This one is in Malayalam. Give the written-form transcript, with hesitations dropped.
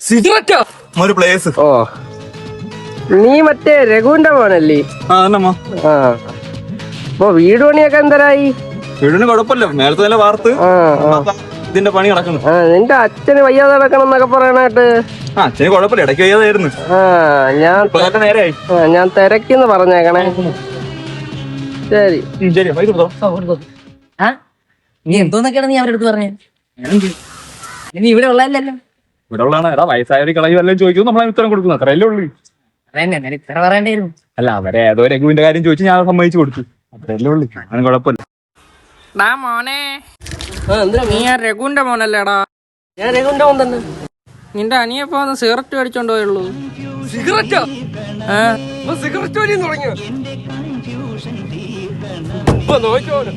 സിഗരറ്റോ ഒരു പ്ലേസ്. ഓ നീ മറ്റേ രഘുവിന്റെ മോനല്ലേ? ആ എന്നമ്മ ആ അപ്പൊ വീട് പണിയൊക്കെ എന്തരായി? വീടിന് കുഴപ്പമില്ല, നേരത്തെ തന്നെ വാർത്ത് ആ ആ ഇതിന്റെ പണി നടക്കുന്നു. ആ നിന്റെ അച്ഛന് വയ്യാതെ നടക്കണം എന്നൊക്കെ പറയണായിട്ട്. ആ അച്ഛന് കുഴപ്പമില്ല, ഇടയ്ക്ക് വയ്യാതായിരുന്നു. ആ നേരായി. ഞാൻ തിരക്കിന്ന് പറഞ്ഞേക്കണേ. ശരി ശരി പൈസ കൊടുത്തോ. നീ എന്തോന്നൊക്കെയാണ് നീ അവരുടെ അടുത്ത് പറഞ്ഞേ? നീ ഇവിടെ ഉള്ളതല്ലോ. ഇവിടെ ഉള്ളതാണ്. എടാ വയസ്സായവര് കളയും എല്ലാം ചോദിക്കുന്നു, നമ്മളെ ഉത്തരം കൊടുക്കുന്നു, അത്രയല്ലേ ഉള്ളൂ. അതന്നെ ഞാൻ ഇത്ര പറയേണ്ടായിരുന്നു. അല്ല അവരെ ഏതോ രഘുവിന്റെ കാര്യം ചോദിച്ചു, ഞാൻ സമ്മതിച്ചു കൊടുത്തു, അത്രയല്ലേ ഉള്ളൂ. അങ്ങനെ കുഴപ്പമില്ല. മോനെ ആ എന്തിനാ? നീ ആ രഘുവിന്റെ മോനല്ലേടാ? ഞാൻ രഘുവിന്റെ മോൻ തന്നെ. നിന്റെ അനിയപ്പോ ഒന്ന് സിഗരറ്റ് മേടിച്ചോണ്ട് പോയുള്ളൂ. സിഗരറ്റോ? സിഗരറ്റ് വലിയ തുടങ്ങിയോ? നോക്കിയോളൂ.